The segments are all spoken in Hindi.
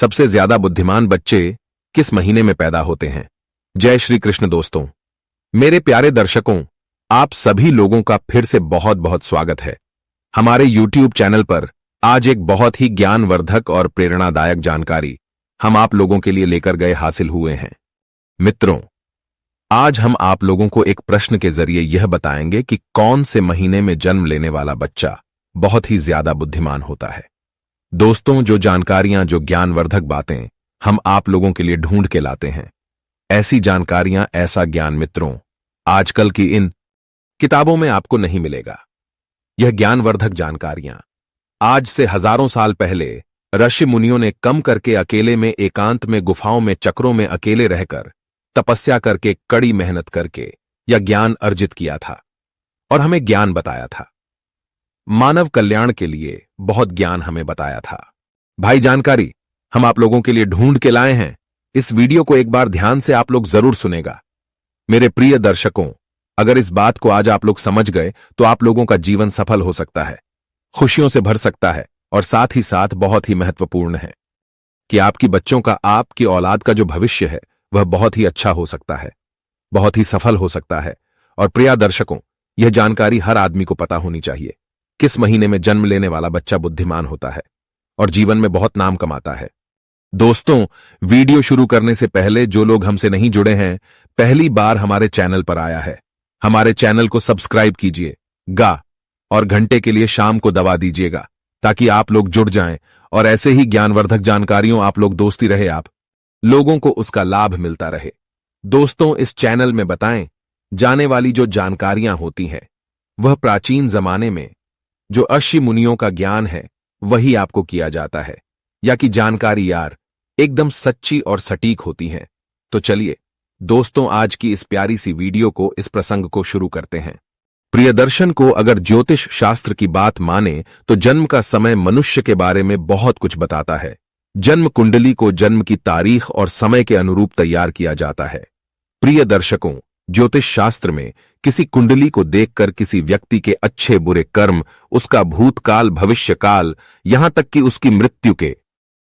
सबसे ज्यादा बुद्धिमान बच्चे किस महीने में पैदा होते हैं? जय श्री कृष्ण दोस्तों, मेरे प्यारे दर्शकों, आप सभी लोगों का फिर से बहुत बहुत स्वागत है। हमारे YouTube चैनल पर आज एक बहुत ही ज्ञानवर्धक और प्रेरणादायक जानकारी हम आप लोगों के लिए लेकर गए हासिल हुए हैं। मित्रों, आज हम आप लोगों को एक प्रश्न के जरिए यह बताएंगे कि कौन से महीने में जन्म लेने वाला बच्चा बहुत ही ज्यादा बुद्धिमान होता है। दोस्तों, जो जानकारियां, जो ज्ञानवर्धक बातें हम आप लोगों के लिए ढूंढ के लाते हैं, ऐसी जानकारियां, ऐसा ज्ञान मित्रों आजकल की इन किताबों में आपको नहीं मिलेगा। यह ज्ञानवर्धक जानकारियां आज से हजारों साल पहले ऋषि मुनियों ने कम करके अकेले में, एकांत में, गुफाओं में, चक्रों में अकेले रहकर, तपस्या करके, कड़ी मेहनत करके यह ज्ञान अर्जित किया था और हमें ज्ञान बताया था। मानव कल्याण के लिए बहुत ज्ञान हमें बताया था। भाई, जानकारी हम आप लोगों के लिए ढूंढ के लाए हैं। इस वीडियो को एक बार ध्यान से आप लोग जरूर सुनेगा। मेरे प्रिय दर्शकों, अगर इस बात को आज आप लोग समझ गए तो आप लोगों का जीवन सफल हो सकता है, खुशियों से भर सकता है और साथ ही साथ बहुत ही महत्वपूर्ण है कि आपकी बच्चों का, आपकी औलाद का जो भविष्य है वह बहुत ही अच्छा हो सकता है, बहुत ही सफल हो सकता है। और प्रिय दर्शकों, यह जानकारी हर आदमी को पता होनी चाहिए। किस महीने में जन्म लेने वाला बच्चा बुद्धिमान होता है और जीवन में बहुत नाम कमाता है। दोस्तों, वीडियो शुरू करने से पहले जो लोग हमसे नहीं जुड़े हैं, पहली बार हमारे चैनल पर आया है, हमारे चैनल को सब्सक्राइब कीजिएगा और घंटे के लिए शाम को दबा दीजिएगा ताकि आप लोग जुड़ जाएं और ऐसे ही ज्ञानवर्धक जानकारियों आप लोग दोस्ती रहे, आप लोगों को उसका लाभ मिलता रहे। दोस्तों, इस चैनल में बताएं जाने वाली जो जानकारियां होती हैं वह प्राचीन जमाने में जो ऋषि मुनियों का ज्ञान है वही आपको किया जाता है, या कि जानकारी यार एकदम सच्ची और सटीक होती हैं। तो चलिए दोस्तों, आज की इस प्यारी सी वीडियो को, इस प्रसंग को शुरू करते हैं। प्रियदर्शन को अगर ज्योतिष शास्त्र की बात माने तो जन्म का समय मनुष्य के बारे में बहुत कुछ बताता है। जन्म कुंडली को जन्म की तारीख और समय के अनुरूप तैयार किया जाता है। प्रिय दर्शकों, ज्योतिष शास्त्र में किसी कुंडली को देखकर किसी व्यक्ति के अच्छे बुरे कर्म, उसका भूतकाल, भविष्यकाल, यहां तक कि उसकी मृत्यु के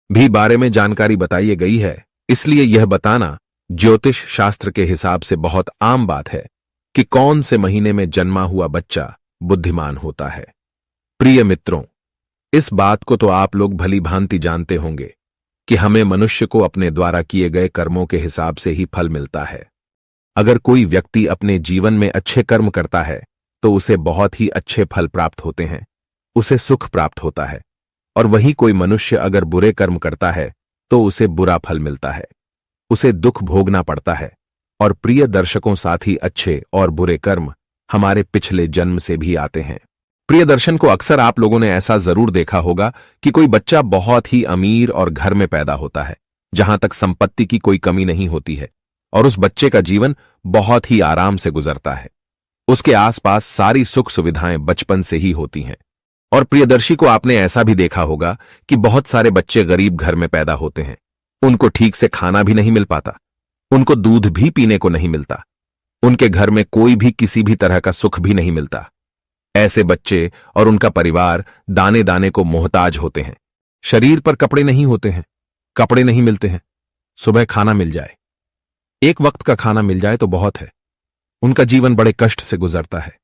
भी बारे में जानकारी बताई गई है। इसलिए यह बताना ज्योतिष शास्त्र के हिसाब से बहुत आम बात है कि कौन से महीने में जन्मा हुआ बच्चा बुद्धिमान होता है। प्रिय मित्रों, इस बात को तो आप लोग भली भांति जानते होंगे कि हमें मनुष्य को अपने द्वारा किए गए कर्मों के हिसाब से ही फल मिलता है। अगर कोई व्यक्ति अपने जीवन में अच्छे कर्म करता है तो उसे बहुत ही अच्छे फल प्राप्त होते हैं, उसे सुख प्राप्त होता है। और वही कोई मनुष्य अगर बुरे कर्म करता है तो उसे बुरा फल मिलता है, उसे दुख भोगना पड़ता है। और प्रिय दर्शकों, साथ ही अच्छे और बुरे कर्म हमारे पिछले जन्म से भी आते हैं। प्रिय दर्शन को अक्सर आप लोगों ने ऐसा जरूर देखा होगा कि कोई बच्चा बहुत ही अमीर और घर में पैदा होता है जहां तक संपत्ति की कोई कमी नहीं होती है, और उस बच्चे का जीवन बहुत ही आराम से गुजरता है। उसके आसपास सारी सुख सुविधाएं बचपन से ही होती हैं। और प्रियदर्शी को आपने ऐसा भी देखा होगा कि बहुत सारे बच्चे गरीब घर में पैदा होते हैं, उनको ठीक से खाना भी नहीं मिल पाता, उनको दूध भी पीने को नहीं मिलता, उनके घर में कोई भी किसी भी तरह का सुख भी नहीं मिलता। ऐसे बच्चे और उनका परिवार दाने दाने को मोहताज होते हैं। शरीर पर कपड़े नहीं होते हैं, कपड़े नहीं मिलते हैं, सुबह खाना मिल जाए, एक वक्त का खाना मिल जाए तो बहुत है। उनका जीवन बड़े कष्ट से गुजरता है।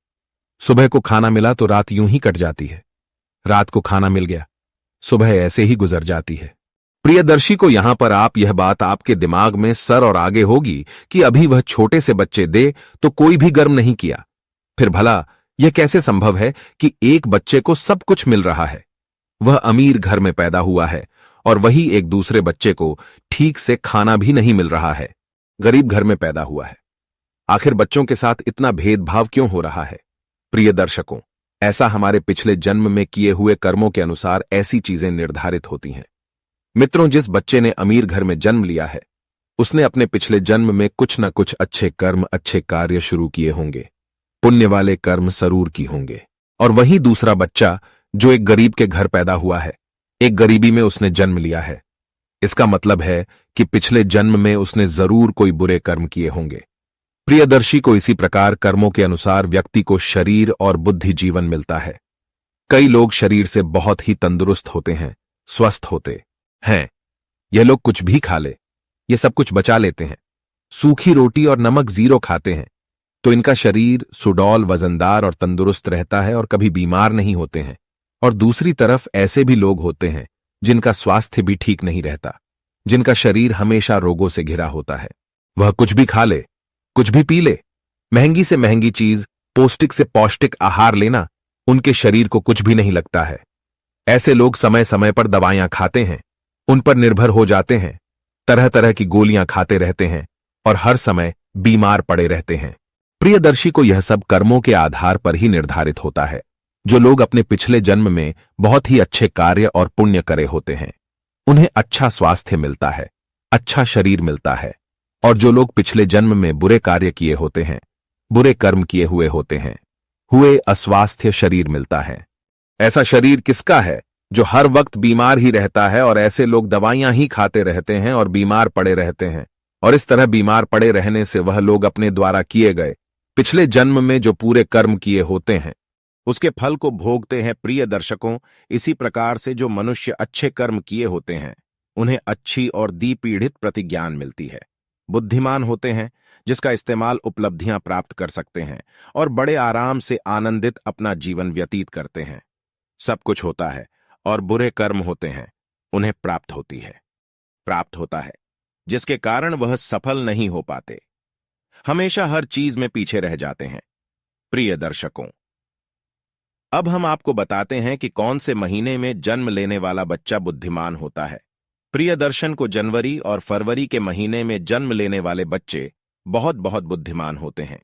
सुबह को खाना मिला तो रात यूं ही कट जाती है, रात को खाना मिल गया, सुबह ऐसे ही गुजर जाती है। प्रियदर्शी को यहां पर आप यह बात आपके दिमाग में सर और आगे होगी कि अभी वह छोटे से बच्चे दे तो कोई भी गर्म नहीं किया, फिर भला यह कैसे संभव है कि एक बच्चे को सब कुछ मिल रहा है, वह अमीर घर में पैदा हुआ है, और वही एक दूसरे बच्चे को ठीक से खाना भी नहीं मिल रहा है, गरीब घर में पैदा हुआ है। आखिर बच्चों के साथ इतना भेदभाव क्यों हो रहा है? प्रिय दर्शकों, ऐसा हमारे पिछले जन्म में किए हुए कर्मों के अनुसार ऐसी चीजें निर्धारित होती हैं। मित्रों, जिस बच्चे ने अमीर घर में जन्म लिया है उसने अपने पिछले जन्म में कुछ न कुछ अच्छे कर्म, अच्छे कार्य शुरू किए होंगे, पुण्य वाले कर्म जरूर की होंगे। और वही दूसरा बच्चा जो एक गरीब के घर पैदा हुआ है, एक गरीबी में उसने जन्म लिया है, इसका मतलब है कि पिछले जन्म में उसने जरूर कोई बुरे कर्म किए होंगे। प्रियदर्शी को इसी प्रकार कर्मों के अनुसार व्यक्ति को शरीर और बुद्धि जीवन मिलता है। कई लोग शरीर से बहुत ही तंदुरुस्त होते हैं, स्वस्थ होते हैं, यह लोग कुछ भी खा ले, ये सब कुछ बचा लेते हैं। सूखी रोटी और नमक जीरो खाते हैं, तो इनका शरीर सुडौल, वजनदार और तंदुरुस्त रहता है और कभी बीमार नहीं होते हैं। और दूसरी तरफ ऐसे भी लोग होते हैं जिनका स्वास्थ्य भी ठीक नहीं रहता, जिनका शरीर हमेशा रोगों से घिरा होता है। वह कुछ भी खा ले, कुछ भी पी ले, महंगी से महंगी चीज, पौष्टिक से पौष्टिक आहार लेना उनके शरीर को कुछ भी नहीं लगता है। ऐसे लोग समय समय पर दवाइयां खाते हैं, उन पर निर्भर हो जाते हैं, तरह तरह की गोलियां खाते रहते हैं और हर समय बीमार पड़े रहते हैं। प्रियदर्शी को यह सब कर्मों के आधार पर ही निर्धारित होता है। जो लोग अपने पिछले जन्म में बहुत ही अच्छे कार्य और पुण्य करे होते हैं, उन्हें अच्छा स्वास्थ्य मिलता है, अच्छा शरीर मिलता है। और जो लोग पिछले जन्म में बुरे कार्य किए होते हैं, बुरे कर्म किए हुए होते हैं, हुए अस्वास्थ्य शरीर मिलता है। ऐसा शरीर किसका है जो हर वक्त बीमार ही रहता है? और ऐसे लोग दवाइयां ही खाते रहते हैं और बीमार पड़े रहते हैं। और इस तरह बीमार पड़े रहने से वह लोग अपने द्वारा किए गए पिछले जन्म में जो पूरे कर्म किए होते हैं, उसके फल को भोगते हैं। प्रिय दर्शकों, इसी प्रकार से जो मनुष्य अच्छे कर्म किए होते हैं, उन्हें अच्छी और दीपीड़ित प्रतिज्ञान मिलती है। बुद्धिमान होते हैं, जिसका इस्तेमाल उपलब्धियां प्राप्त कर सकते हैं और बड़े आराम से आनंदित अपना जीवन व्यतीत करते हैं। सब कुछ होता है और बुरे कर्म होते हैं, उन्हें प्राप्त होता है, जिसके कारण वह सफल नहीं हो पाते, हमेशा हर चीज में पीछे रह जाते हैं। प्रिय दर्शकों, अब हम आपको बताते हैं कि कौन से महीने में जन्म लेने वाला बच्चा बुद्धिमान होता है। प्रियदर्शन को जनवरी और फरवरी के महीने में जन्म लेने वाले बच्चे बहुत बहुत बुद्धिमान होते हैं।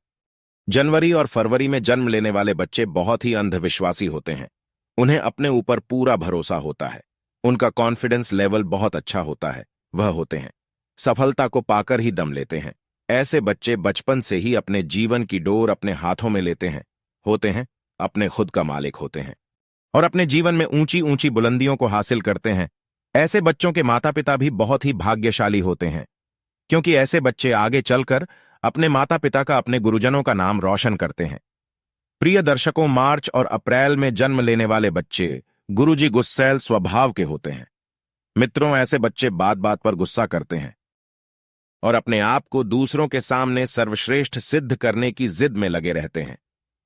जनवरी और फरवरी में जन्म लेने वाले बच्चे बहुत ही अंधविश्वासी होते हैं। उन्हें अपने ऊपर पूरा भरोसा होता है, उनका कॉन्फिडेंस लेवल बहुत अच्छा होता है। वह होते हैं सफलता को पाकर ही दम लेते हैं। ऐसे बच्चे बचपन से ही अपने जीवन की डोर अपने हाथों में लेते हैं, अपने खुद का मालिक होते हैं और अपने जीवन में ऊंची ऊंची बुलंदियों को हासिल करते हैं। ऐसे बच्चों के माता पिता भी बहुत ही भाग्यशाली होते हैं, क्योंकि ऐसे बच्चे आगे चलकर अपने माता पिता का, अपने गुरुजनों का नाम रोशन करते हैं। प्रिय दर्शकों, मार्च और अप्रैल में जन्म लेने वाले बच्चे गुरुजी गुस्सैल स्वभाव के होते हैं। मित्रों, ऐसे बच्चे बात बात पर गुस्सा करते हैं और अपने आप को दूसरों के सामने सर्वश्रेष्ठ सिद्ध करने की जिद में लगे रहते हैं।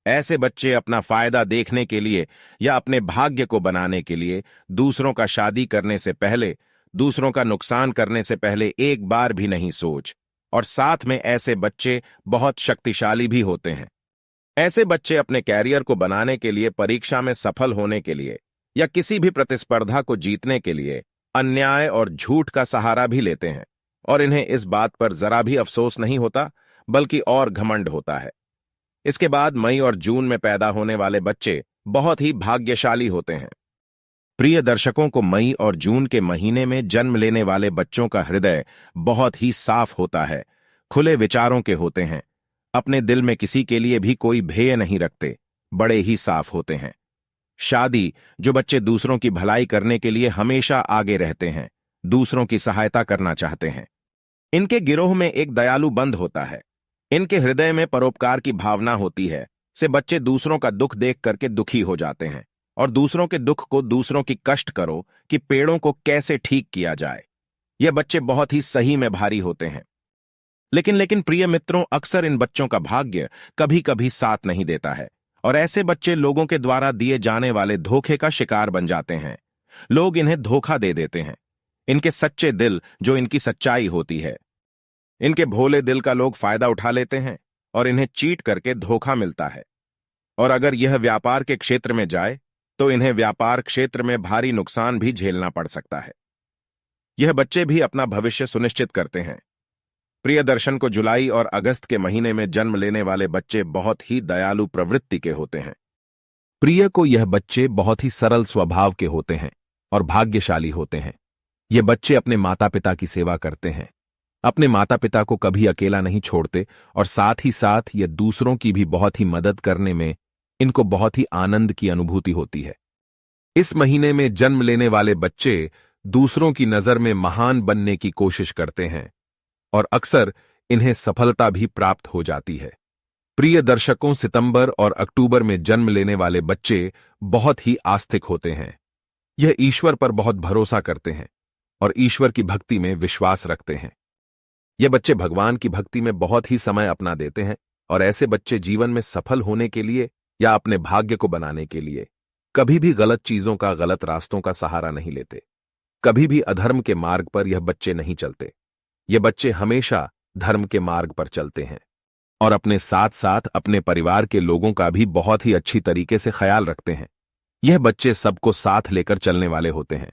ऐसे बच्चे अपना फायदा देखने के लिए या अपने भाग्य को बनाने के लिए दूसरों का शादी करने से पहले, दूसरों का नुकसान करने से पहले एक बार भी नहीं सोच। और साथ में ऐसे बच्चे बहुत शक्तिशाली भी होते हैं। ऐसे बच्चे अपने कैरियर को बनाने के लिए, परीक्षा में सफल होने के लिए या किसी भी प्रतिस्पर्धा को जीतने के लिए अन्याय और झूठ का सहारा भी लेते हैं और इन्हें इस बात पर जरा भी अफसोस नहीं होता, बल्कि और घमंड होता है। इसके बाद मई और जून में पैदा होने वाले बच्चे बहुत ही भाग्यशाली होते हैं। प्रिय दर्शकों को मई और जून के महीने में जन्म लेने वाले बच्चों का हृदय बहुत ही साफ होता है, खुले विचारों के होते हैं, अपने दिल में किसी के लिए भी कोई भय नहीं रखते, बड़े ही साफ होते हैं। शादी, जो बच्चे दूसरों की भलाई करने के लिए हमेशा आगे रहते हैं, दूसरों की सहायता करना चाहते हैं। इनके गिरोह में एक दयालु बंद होता है, इनके हृदय में परोपकार की भावना होती है। से बच्चे दूसरों का दुख देख करके दुखी हो जाते हैं और दूसरों के दुख को, दूसरों की कष्ट करो कि पेड़ों को कैसे ठीक किया जाए। ये बच्चे बहुत ही सही में भारी होते हैं। लेकिन प्रिय मित्रों, अक्सर इन बच्चों का भाग्य कभी कभी साथ नहीं देता है और ऐसे बच्चे लोगों के द्वारा दिए जाने वाले धोखे का शिकार बन जाते हैं। लोग इन्हें धोखा दे देते हैं। इनके सच्चे दिल, जो इनकी सच्चाई होती है, इनके भोले दिल का लोग फायदा उठा लेते हैं और इन्हें चीट करके धोखा मिलता है। और अगर यह व्यापार के क्षेत्र में जाए तो इन्हें व्यापार क्षेत्र में भारी नुकसान भी झेलना पड़ सकता है। यह बच्चे भी अपना भविष्य सुनिश्चित करते हैं। प्रियदर्शन को जुलाई और अगस्त के महीने में जन्म लेने वाले बच्चे बहुत ही दयालु प्रवृत्ति के होते हैं। प्रिय को यह बच्चे बहुत ही सरल स्वभाव के होते हैं और भाग्यशाली होते हैं। ये बच्चे अपने माता पिता की सेवा करते हैं, अपने माता पिता को कभी अकेला नहीं छोड़ते और साथ ही साथ ये दूसरों की भी बहुत ही मदद करने में इनको बहुत ही आनंद की अनुभूति होती है। इस महीने में जन्म लेने वाले बच्चे दूसरों की नजर में महान बनने की कोशिश करते हैं और अक्सर इन्हें सफलता भी प्राप्त हो जाती है। प्रिय दर्शकों, सितंबर और अक्टूबर में जन्म लेने वाले बच्चे बहुत ही आस्तिक होते हैं। यह ईश्वर पर बहुत भरोसा करते हैं और ईश्वर की भक्ति में विश्वास रखते हैं। ये बच्चे भगवान की भक्ति में बहुत ही समय अपना देते हैं और ऐसे बच्चे जीवन में सफल होने के लिए या अपने भाग्य को बनाने के लिए कभी भी गलत चीजों का, गलत रास्तों का सहारा नहीं लेते। कभी भी अधर्म के मार्ग पर यह बच्चे नहीं चलते। ये बच्चे हमेशा धर्म के मार्ग पर चलते हैं और अपने साथ साथ अपने परिवार के लोगों का भी बहुत ही अच्छी तरीके से ख्याल रखते हैं। यह बच्चे सबको साथ लेकर चलने वाले होते हैं।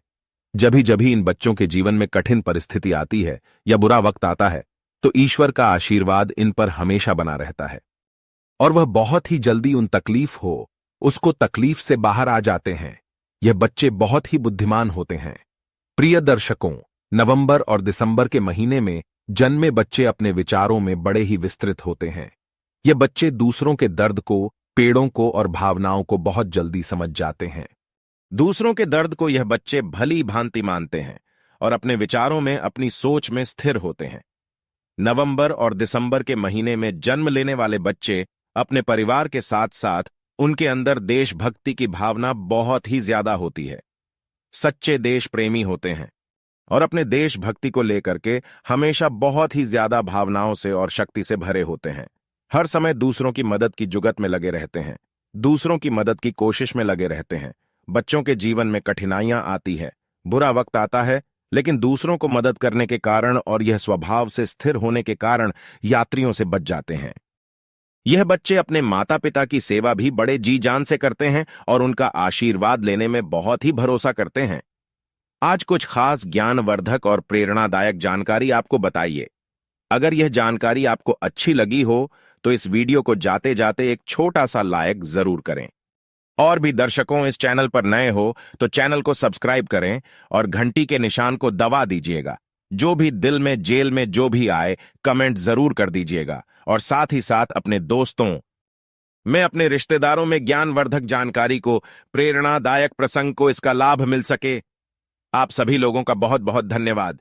जब इन बच्चों के जीवन में कठिन परिस्थिति आती है या बुरा वक्त आता है तो ईश्वर का आशीर्वाद इन पर हमेशा बना रहता है और वह बहुत ही जल्दी उन तकलीफ हो उसको तकलीफ से बाहर आ जाते हैं। यह बच्चे बहुत ही बुद्धिमान होते हैं। प्रिय दर्शकों, नवंबर और दिसंबर के महीने में जन्मे बच्चे अपने विचारों में बड़े ही विस्तृत होते हैं। ये बच्चे दूसरों के दर्द को, पेड़ों को और भावनाओं को बहुत जल्दी समझ जाते हैं। दूसरों के दर्द को यह बच्चे भली भांति मानते हैं और अपने विचारों में, अपनी सोच में स्थिर होते हैं। नवंबर और दिसंबर के महीने में जन्म लेने वाले बच्चे अपने परिवार के साथ साथ उनके अंदर देशभक्ति की भावना बहुत ही ज्यादा होती है। सच्चे देश प्रेमी होते हैं और अपने देशभक्ति को लेकर के हमेशा बहुत ही ज्यादा भावनाओं से और शक्ति से भरे होते हैं। हर समय दूसरों की मदद की जुगत में लगे रहते हैं, दूसरों की मदद की कोशिश में लगे रहते हैं। बच्चों के जीवन में कठिनाइयां आती है, बुरा वक्त आता है, लेकिन दूसरों को मदद करने के कारण और यह स्वभाव से स्थिर होने के कारण यात्रियों से बच जाते हैं। यह बच्चे अपने माता पिता की सेवा भी बड़े जी जान से करते हैं और उनका आशीर्वाद लेने में बहुत ही भरोसा करते हैं। आज कुछ खास ज्ञानवर्धक और प्रेरणादायक जानकारी आपको बताइए। अगर यह जानकारी आपको अच्छी लगी हो तो इस वीडियो को जाते जाते एक छोटा सा लाइक जरूर करें। और भी दर्शकों इस चैनल पर नए हो तो चैनल को सब्सक्राइब करें और घंटी के निशान को दबा दीजिएगा। जो भी दिल में जेल में जो भी आए कमेंट जरूर कर दीजिएगा और साथ ही साथ अपने दोस्तों में, अपने रिश्तेदारों में ज्ञानवर्धक जानकारी को, प्रेरणादायक प्रसंग को इसका लाभ मिल सके। आप सभी लोगों का बहुत बहुत धन्यवाद।